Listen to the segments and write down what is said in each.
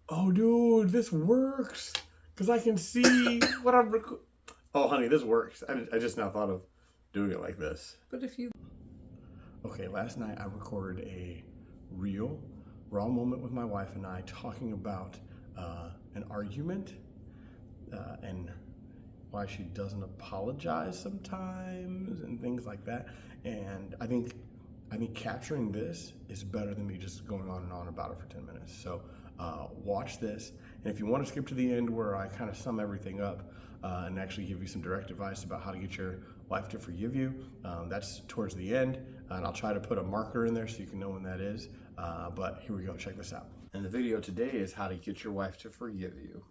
Oh, dude, this works. Because I can see what I'm Oh, honey, this works. I just now thought of doing it like this. But if you... Okay, last night I recorded a real, raw moment with my wife and I talking about an argument and why she doesn't apologize sometimes and things like that. And I think capturing this is better than me just going on and on about it for 10 minutes. So watch this. And if you want to skip to the end where I kind of sum everything up and actually give you some direct advice about how to get your wife to forgive you, that's towards the end. And I'll try to put a marker in there so you can know when that is. But here we go. Check this out. And the video today is how to get your wife to forgive you.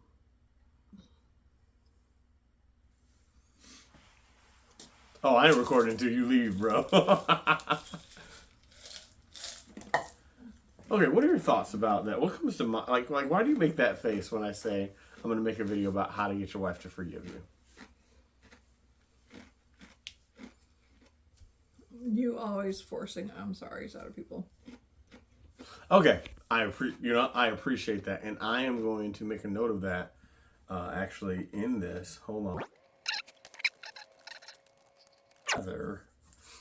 Oh, I ain't recording until you leave, bro. Okay, what are your thoughts about that? What comes to mind? Like, why do you make that face when I say I'm going to make a video about how to get your wife to forgive you? You always forcing I'm sorry's out of people. Okay, I appreciate that, and I am going to make a note of that. Actually, in this, hold on.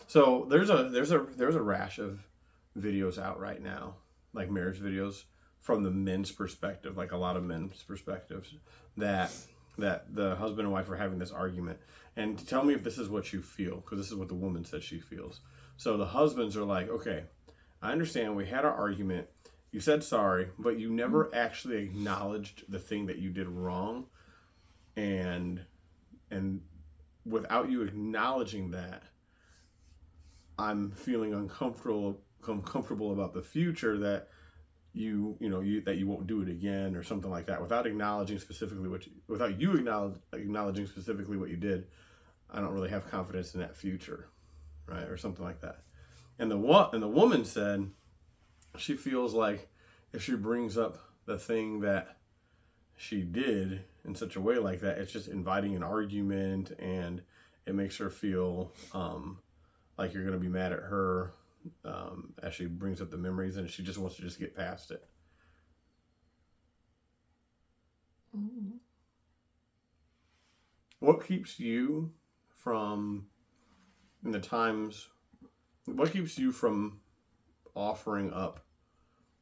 So there's a rash of videos out right now, like marriage videos from the men's perspective, like a lot of men's perspectives, that the husband and wife are having this argument. And tell me if this is what you feel, because this is what the woman says she feels. So the husbands are like, okay, I understand we had our argument. You said sorry, but you never actually acknowledged the thing that you did wrong. And without you acknowledging that, I'm feeling uncomfortable about the future that you won't do it again or something like that. Without acknowledging specifically acknowledging specifically what you did, I don't really have confidence in that future, right? Or something like that. And the woman said she feels like if she brings up the thing that she did in such a way like that, it's just inviting an argument, and it makes her feel like you're going to be mad at her as she brings up the memories, and she just wants to just get past it. Mm. What keeps you from offering up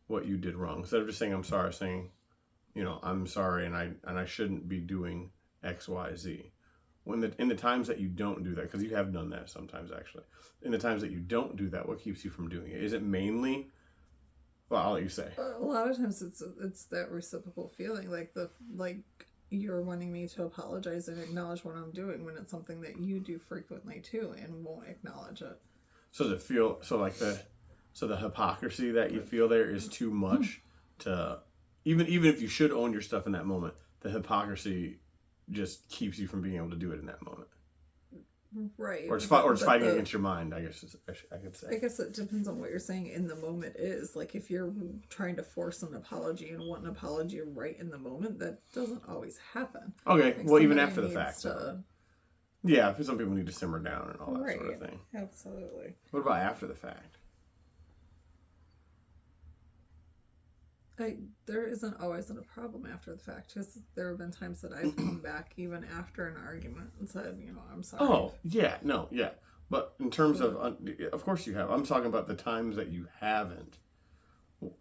what you did wrong? Instead of just saying, I'm sorry, saying, I'm sorry and I shouldn't be doing X, Y, Z. In the times that you don't do that, because you have done that sometimes actually, in the times that you don't do that, what keeps you from doing it? Is it mainly, well, I'll let you say. A lot of times it's that reciprocal feeling, like you're wanting me to apologize and acknowledge what I'm doing when it's something that you do frequently too and won't acknowledge it. So does it feel the hypocrisy that you feel there is too much to even if you should own your stuff in that moment, the hypocrisy just keeps you from being able to do it in that moment. Right. Or it's fighting against your mind, I guess I could say. I guess it depends on what you're saying in the moment is. Like if you're trying to force an apology and want an apology right in the moment, that doesn't always happen. Okay, like well, even after the fact. Yeah, some people need to simmer down and all that right, sort of thing. Absolutely. What about after the fact? There isn't always a problem after the fact, because there have been times that I've come back even after an argument and said, I'm sorry. Oh, yeah, no, yeah. But in terms of course you have. I'm talking about the times that you haven't.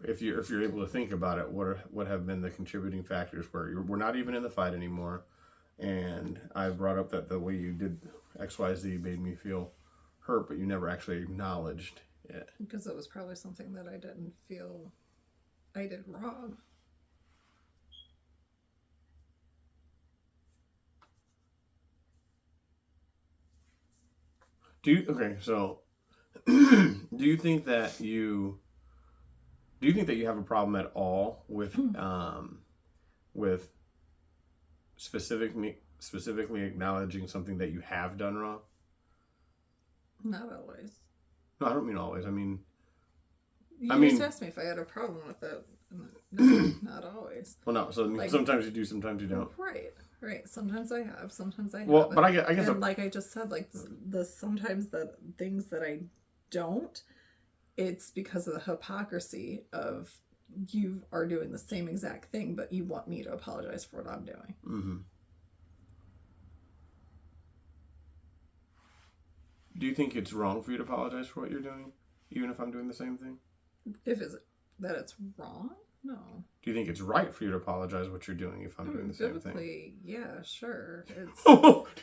If you're able to think about it, what have been the contributing factors where we're not even in the fight anymore, and I brought up that the way you did XYZ made me feel hurt, but you never actually acknowledged it. Because it was probably something that I didn't feel I did wrong. So do you think that you have a problem at all with specifically acknowledging something that you have done wrong? Not always. No, I don't mean always. I mean, just asked me if I had a problem with it. No, not always. Well, no. So sometimes you do, sometimes you don't. Right. Sometimes I have, sometimes I haven't. Well, but I guess, and like I just said, like the sometimes the things that I don't, it's because of the hypocrisy of you are doing the same exact thing, but you want me to apologize for what I'm doing. Mm-hmm. Do you think it's wrong for you to apologize for what you're doing, even if I'm doing the same thing? If it's wrong? No. Do you think it's right for you to apologize what you're doing if I'm doing the same thing? Biblically, yeah, sure.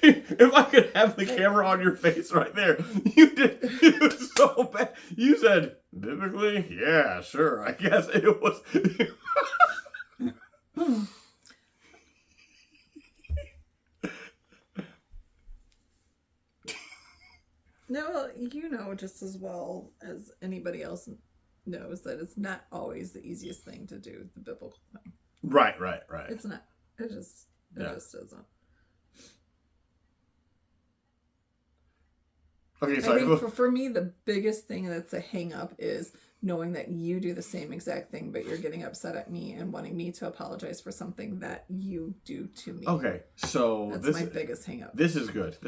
If I could have the camera on your face right there, you did it was so bad. You said, biblically, yeah, sure. I guess it was. No, you know just as well as anybody else knows that it's not always the easiest thing to do, the biblical thing. Right. It's not. It just isn't. Okay, so I think for me, the biggest thing that's a hang up is knowing that you do the same exact thing, but you're getting upset at me and wanting me to apologize for something that you do to me. Okay, so that's my biggest hang up. This is good.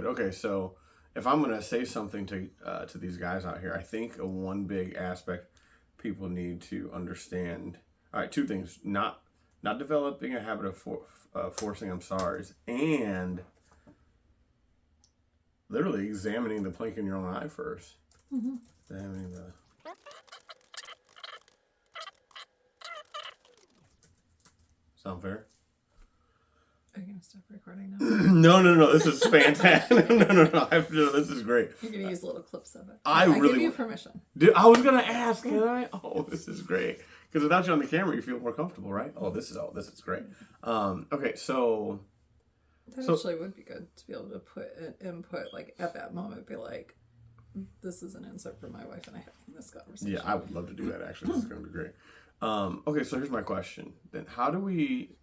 Okay, so if I'm gonna say something to these guys out here, I think one big aspect people need to understand. All right, two things: not developing a habit of forcing I'm sorries, and literally examining the plank in your own eye first. Mm-hmm. Examining the. Sound fair? Are you gonna stop recording now? No. This is fantastic. No. This is great. You're gonna use little clips of it. I really give you permission. Dude, I was gonna ask. Can I? Oh, this is great. Because without you on the camera, you feel more comfortable, right? This is great. Okay, so that actually would be good to be able to put an input, like at that moment, be like, "This is an insert for my wife and I having this conversation." Yeah, I would love to do that. Actually, this is gonna be great. Okay, so here's my question. Then, how do we?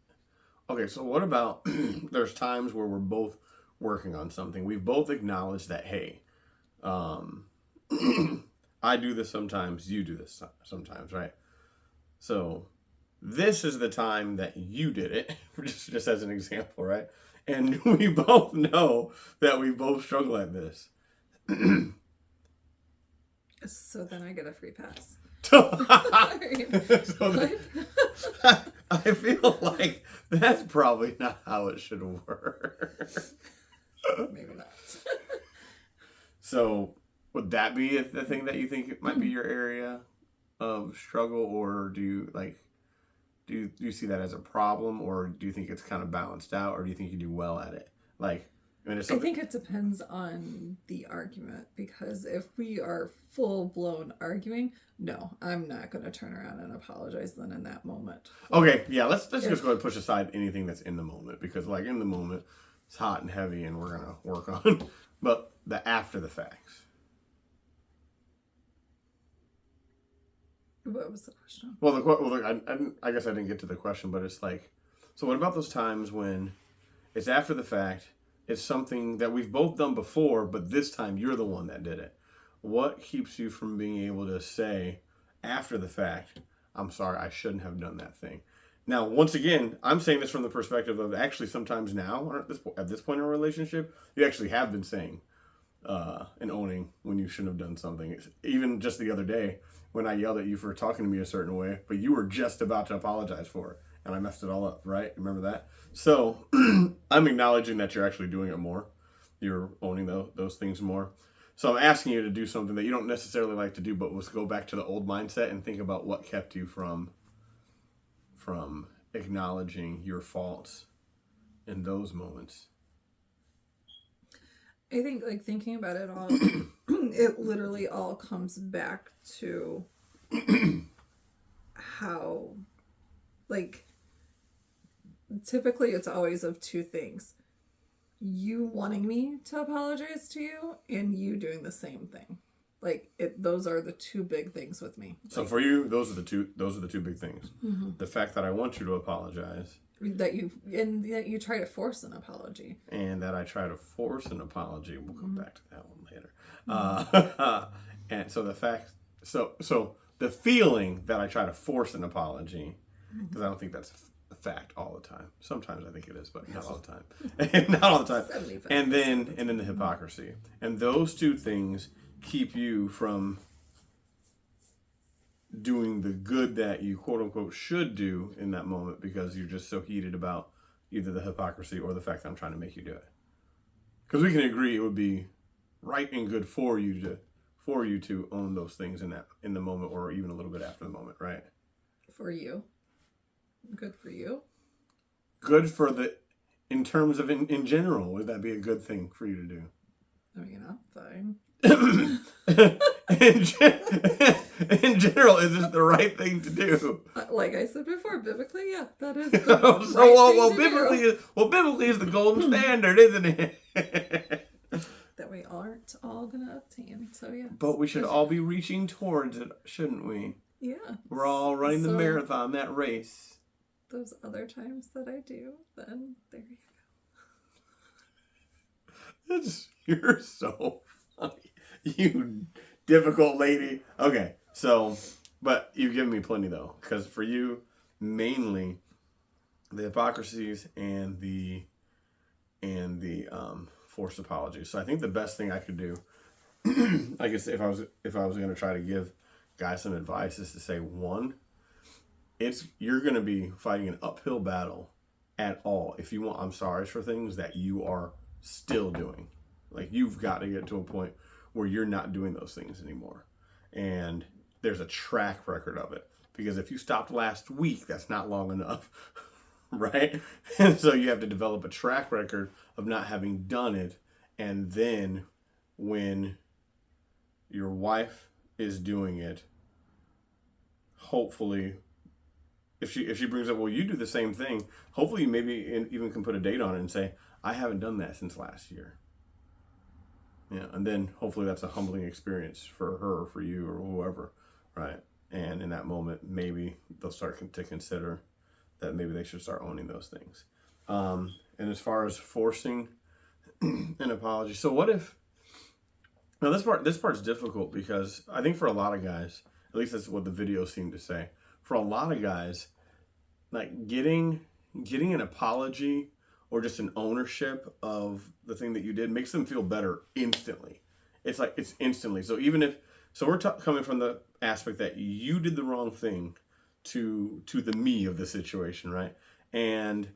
Okay, so what about there's times where we're both working on something. We've both acknowledged that, hey, I do this sometimes, you do this sometimes, right? So this is the time that you did it, just as an example, right? And we both know that we both struggle at this. So then I get a free pass. I feel like that's probably not how it should work. Maybe not. So would that be the thing that you think it might be your area of struggle, or do you see that as a problem, or do you think it's kind of balanced out, or do you think you do well at it? I think it depends on the argument, because if we are full-blown arguing, no, I'm not going to turn around and apologize then in that moment. Okay, yeah, let's just go ahead and push aside anything that's in the moment, because in the moment it's hot and heavy and we're going to work on but the after the facts. What was the question? Well, I guess I didn't get to the question, but it's so what about those times when it's after the fact? It's something that we've both done before, but this time you're the one that did it. What keeps you from being able to say after the fact, I'm sorry, I shouldn't have done that thing? Now, once again, I'm saying this from the perspective of actually sometimes now, at this point in a relationship, you actually have been saying and owning when you shouldn't have done something. Even just the other day when I yelled at you for talking to me a certain way, but you were just about to apologize for it. And I messed it all up, right? Remember that? So I'm acknowledging that you're actually doing it more. You're owning those things more. So I'm asking you to do something that you don't necessarily like to do, but let's go back to the old mindset and think about what kept you from acknowledging your faults in those moments. I think thinking about it all, it literally all comes back to how typically it's always of two things: you wanting me to apologize to you and you doing the same thing. Those are the two big things with me. So for you, those are the two big things. Mm-hmm. The fact that I want you to apologize, that you try to force an apology, and that I try to force an apology. We'll come back to that one later. Mm-hmm. And so the feeling that I try to force an apology, because I don't think that's a fact all the time. Sometimes I think it is, but not all the time. Not all the time. And then the hypocrisy. And those two things keep you from doing the good that you quote unquote should do in that moment because you're just so heated about either the hypocrisy or the fact that I'm trying to make you do it. Because we can agree it would be right and good for you to own those things in the moment or even a little bit after the moment, right? For you. Good for you. Good for in terms of in general, would that be a good thing for you to do? I mean, I'm fine. in general, is this the right thing to do? Like I said before, biblically, yeah, that is. Biblically is the golden standard, isn't it? That we aren't all gonna obtain. So yeah. But we should all be reaching towards it, shouldn't we? Yeah. We're all running the marathon, that race. Those other times that I do, then there you go. You're so funny. You difficult lady. Okay, so, but you've given me plenty though, because for you, mainly the hypocrisies and the forced apologies. So I think the best thing I could do, I guess if I was going to try to give guys some advice, is to say, one, you're going to be fighting an uphill battle at all if you want I'm sorry for things that you are still doing. Like, you've got to get to a point where you're not doing those things anymore. And there's a track record of it. Because if you stopped last week, that's not long enough, right? And so you have to develop a track record of not having done it. And then when your wife is doing it, hopefully, if she brings up, well, you do the same thing, hopefully you maybe even can put a date on it and say, I haven't done that since last year. Yeah, and then hopefully that's a humbling experience for her, or for you, or whoever, right? And in that moment, maybe they'll start to consider that maybe they should start owning those things. And as far as forcing an apology, so what if? Now this part's difficult because I think for a lot of guys, at least that's what the videos seem to say. For a lot of guys, like getting an apology or just an ownership of the thing that you did makes them feel better instantly. It's instantly. So we're coming from the aspect that you did the wrong thing to the me of the situation, right? And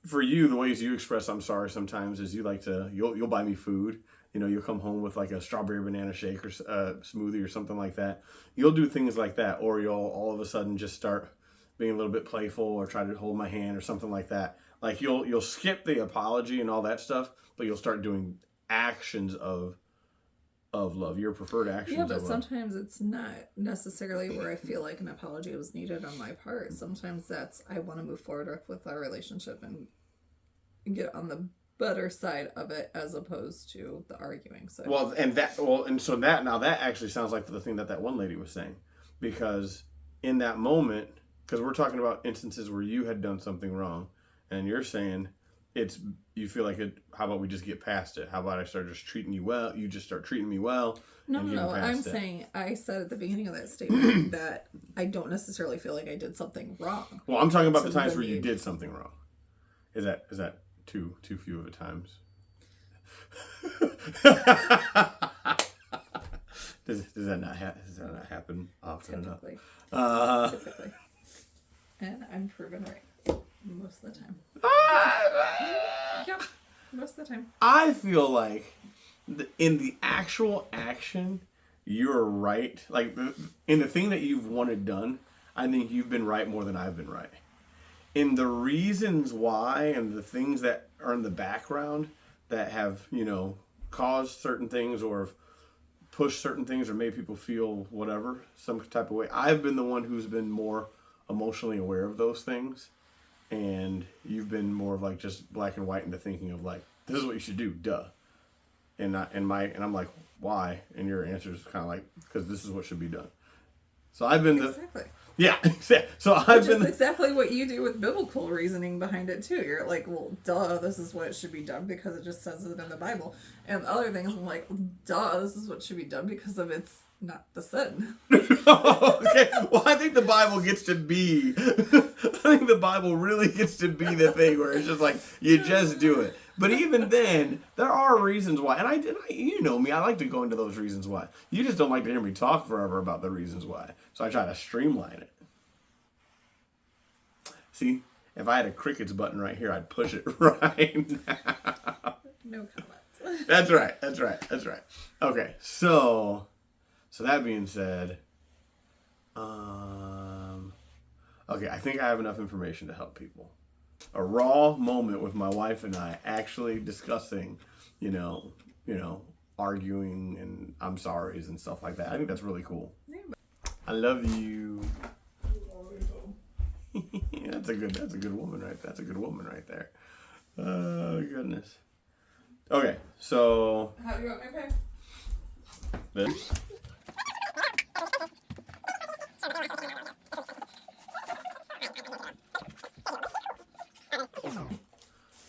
for you, the ways you express I'm sorry sometimes is you'll buy me food. You'll come home with like a strawberry banana shake or smoothie or something like that. You'll do things like that, or you'll all of a sudden just start being a little bit playful or try to hold my hand or something like that. Like you'll skip the apology and all that stuff, but you'll start doing actions of love, your preferred actions. Yeah, but of love. Sometimes it's not necessarily where I feel like an apology was needed on my part. Sometimes that's I want to move forward with our relationship and get on the better side of it as opposed to the arguing side. So that actually sounds like the thing that one lady was saying, because in that moment, because we're talking about instances where you had done something wrong, and you're saying you feel like it. How about we just get past it? How about I start just treating you well? You just start treating me well. No. I'm saying I said at the beginning of that statement that I don't necessarily feel like I did something wrong. Well, I'm talking about the times where you did something wrong. Is that too few of the times? Does that not happen often enough? Typically. And I'm proven right most of the time. Yep, most of the time. I feel like in the actual action, you're right. Like in the thing that you've wanted done, I think you've been right more than I've been right. In the reasons why and the things that are in the background that have, caused certain things or pushed certain things or made people feel whatever, some type of way, I've been the one who's been more emotionally aware of those things. And you've been more of like just black and white into thinking of like, this is what you should do, duh. And I'm like, why? And your answer is kind of like, because this is what should be done. So I've been exactly. Yeah. So I've been exactly what you do with biblical reasoning behind it too. You're like, well, duh, this is what should be done because it just says it in the Bible. And other things, I'm like, duh, this is what should be done because of it's not the sin. Okay. Well, I think the Bible gets to be think the Bible really gets to be the thing where it's just like, you just do it. But even then, there are reasons why. And you know me, I like to go into those reasons why. You just don't like to hear me talk forever about the reasons why. So I try to streamline it. See, if I had a crickets button right here, I'd push it right now. No comments. That's right. Okay, so that being said, okay, I think I have enough information to help people. A raw moment with my wife and I actually discussing, arguing and I'm sorry's and stuff like that. I think that's really cool. I love you. That's a good woman right. That's a good woman right there. Oh goodness. Okay, so How do you want my pay? this.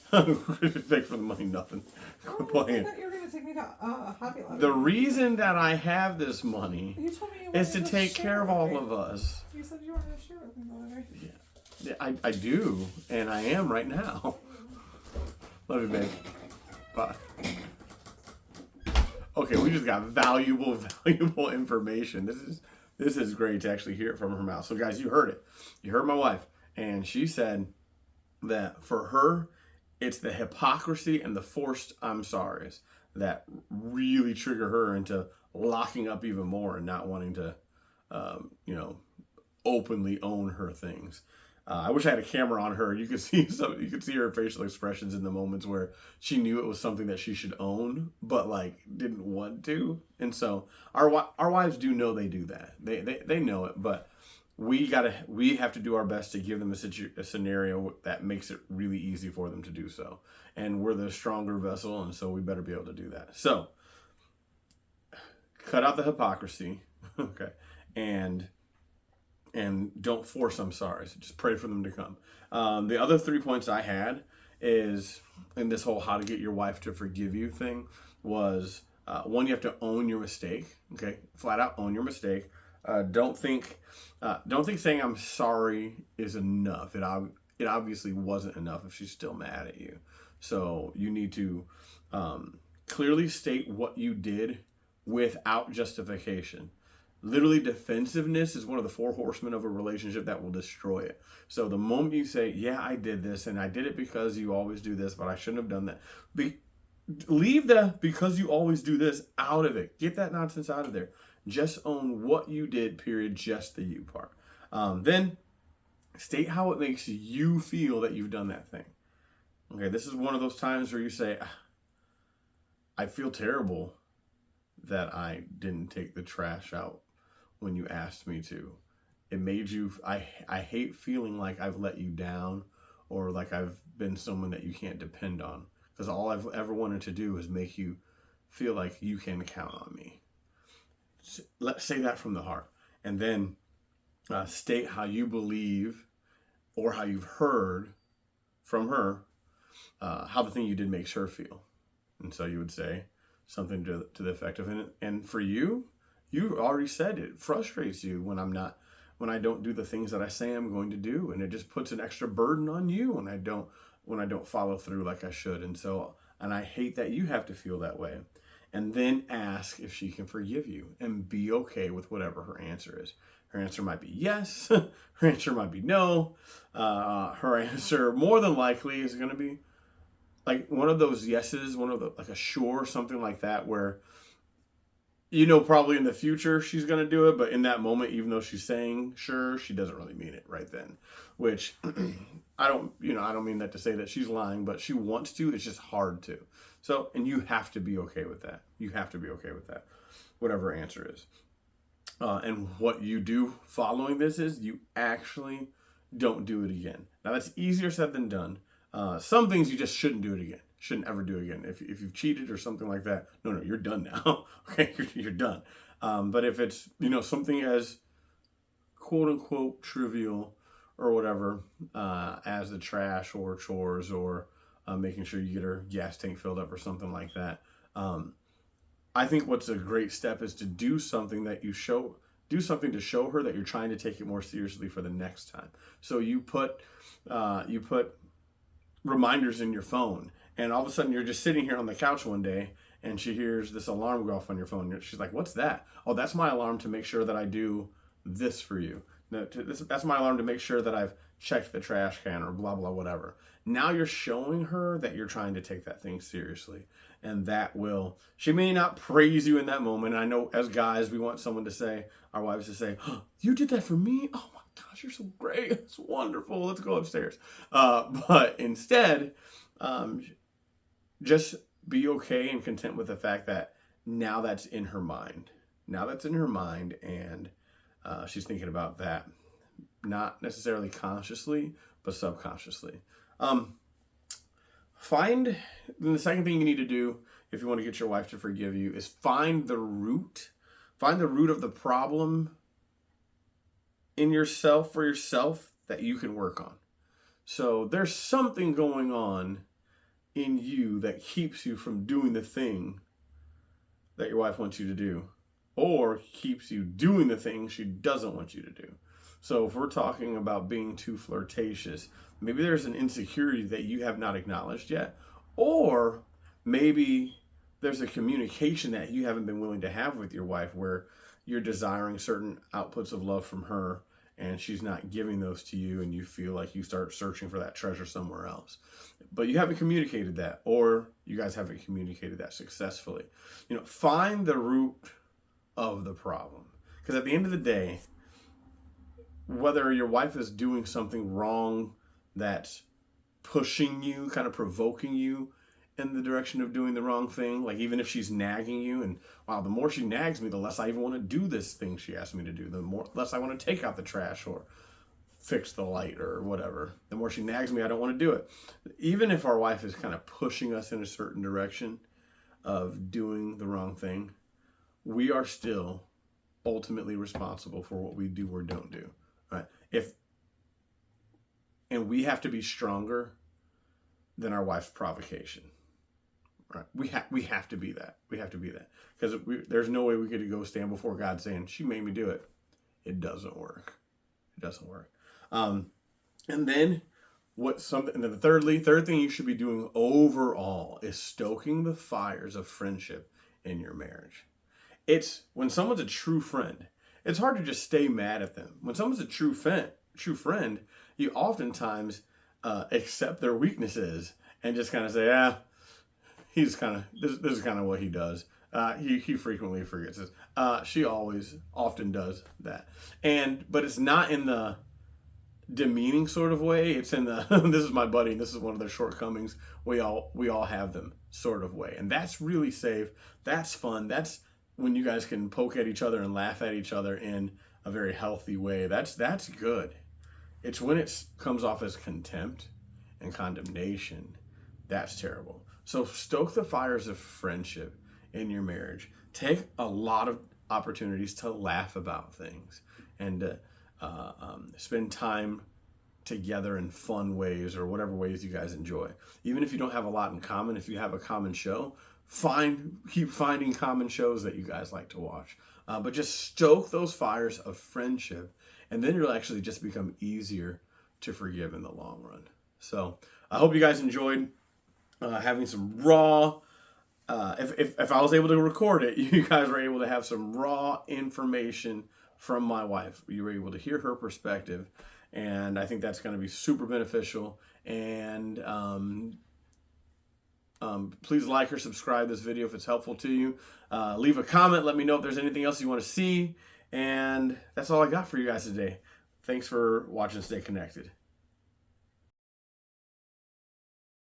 Thanks for the money, nothing. Quit playing. I thought you were gonna take me to Hobby Lobby. The reason that I have this money You told me you is to wanted take share care of with all me. of us. You said you wanted to share with me the other day. Yeah, I do, and I am right now. Love you, babe. Bye. Okay, we just got valuable information. This is great to actually hear it from her mouth. So, guys, you heard it. You heard my wife, and she said that for her, it's the hypocrisy and the forced I'm sorry's that really trigger her into locking up even more and not wanting to, openly own her things. I wish I had a camera on her. You could see her facial expressions in the moments where she knew it was something that she should own, but like didn't want to. And so our wives do know they do that. They know it, but we have to do our best to give them a scenario that makes it really easy for them to do so. And we're the stronger vessel, and so we better be able to do that. So cut out the hypocrisy, okay, and don't force I'm sorry. So just pray for them to come. The other 3 points I had is in this whole how to get your wife to forgive you thing was one, you have to own your mistake. Okay, flat out own your mistake. Don't think saying I'm sorry is enough. It obviously wasn't enough if she's still mad at you. So you need to clearly state what you did without justification. Literally, defensiveness is one of the 4 horsemen of a relationship that will destroy it. So the moment you say, yeah, I did this, and I did it because you always do this, but I shouldn't have done that. Leave the because you always do this out of it. Get that nonsense out of there. Just own what you did, period, just the you part. Then state how it makes you feel that you've done that thing. Okay, this is one of those times where you say, I feel terrible that I didn't take the trash out when you asked me to. It made you, I hate feeling like I've let you down or like I've been someone that you can't depend on. Because all I've ever wanted to do is make you feel like you can count on me. Let's say that from the heart. And then state how you believe or how you've heard from her how the thing you did makes her feel. And so you would say something to the effect of, and for you already said it frustrates you when I don't do the things that I say I'm going to do, and it just puts an extra burden on you when I don't follow through like I should. And I hate that you have to feel that way. And then ask if she can forgive you and be okay with whatever her answer is. Her answer might be yes. Her answer might be no. Her answer more than likely is going to be like one of those yeses, like a sure, something like that, where probably in the future she's going to do it, but in that moment, even though she's saying sure, she doesn't really mean it right then. Which I don't mean that to say that she's lying, but she wants to. It's just hard to. So, and you have to be okay with that. You have to be okay with that, whatever her answer is. And what you do following this is you actually don't do it again. Now that's easier said than done. Some things you just shouldn't do it again. Shouldn't ever do it again. If you've cheated or something like that, no, you're done now. Okay, you're done. But if it's something as quote unquote trivial or whatever as the trash or chores or making sure you get her gas tank filled up or something like that, I think what's a great step is to do something that you show do something to show her that you're trying to take it more seriously for the next time. So you put reminders in your phone, and all of a sudden you're just sitting here on the couch one day and she hears this alarm go off on your phone. She's like, what's that? Oh, that's my alarm to make sure that I do this for you. That's my alarm to make sure that I've checked the trash can, or blah, blah, whatever. Now you're showing her that you're trying to take that thing seriously. And that will, she may not praise you in that moment. And I know as guys, we want someone to say, our wives to say, oh, you did that for me? Oh my gosh, you're so great. It's wonderful. Let's go upstairs. But instead, just be okay and content with the fact that now that's in her mind. Now that's in her mind, and she's thinking about that, not necessarily consciously, but subconsciously. The second thing you need to do if you want to get your wife to forgive you is find the root of the problem in yourself, for yourself, that you can work on. So there's something going on in you that keeps you from doing the thing that your wife wants you to do, or keeps you doing the thing she doesn't want you to do. So if we're talking about being too flirtatious, maybe there's an insecurity that you have not acknowledged yet, or maybe there's a communication that you haven't been willing to have with your wife where you're desiring certain outputs of love from her and she's not giving those to you, and you feel like you start searching for that treasure somewhere else. But you haven't communicated that, or you guys haven't communicated that successfully. Find the root of the problem. Because at the end of the day, whether your wife is doing something wrong that's pushing you, kind of provoking you in the direction of doing the wrong thing, like even if she's nagging you, and wow, the more she nags me, the less I even want to do this thing she asked me to do, less I want to take out the trash or fix the light or whatever. The more she nags me, I don't want to do it. Even if our wife is kind of pushing us in a certain direction of doing the wrong thing, we are still ultimately responsible for what we do or don't do. Right? And we have to be stronger than our wife's provocation. Right? We have to be that. We have to be that, because there's no way we could go stand before God saying she made me do it. It doesn't work. It doesn't work. And then the third thing you should be doing overall is stoking the fires of friendship in your marriage. It's when someone's a true friend, it's hard to just stay mad at them. When someone's a true friend, you oftentimes accept their weaknesses and just kind of say, this is kind of what he does. He frequently forgets this. She often does that. But it's not in the demeaning sort of way. It's in the this is my buddy and this is one of their shortcomings. We all have them sort of way. And that's really safe. That's fun. That's when you guys can poke at each other and laugh at each other in a very healthy way. That's good. It's when it comes off as contempt and condemnation, that's terrible. So stoke the fires of friendship in your marriage. Take a lot of opportunities to laugh about things and to spend time together in fun ways or whatever ways you guys enjoy. Even if you don't have a lot in common, if you have a common show, keep finding common shows that you guys like to watch. But just stoke those fires of friendship, and then it'll actually just become easier to forgive in the long run. So I hope you guys enjoyed having some raw, if I was able to record it, you guys were able to have some raw information from my wife. You were able to hear her perspective, and I think that's going to be super beneficial. And please like or subscribe this video if it's helpful to you. Leave a comment. Let me know if there's anything else you want to see. And that's all I got for you guys today. Thanks for watching. Stay connected.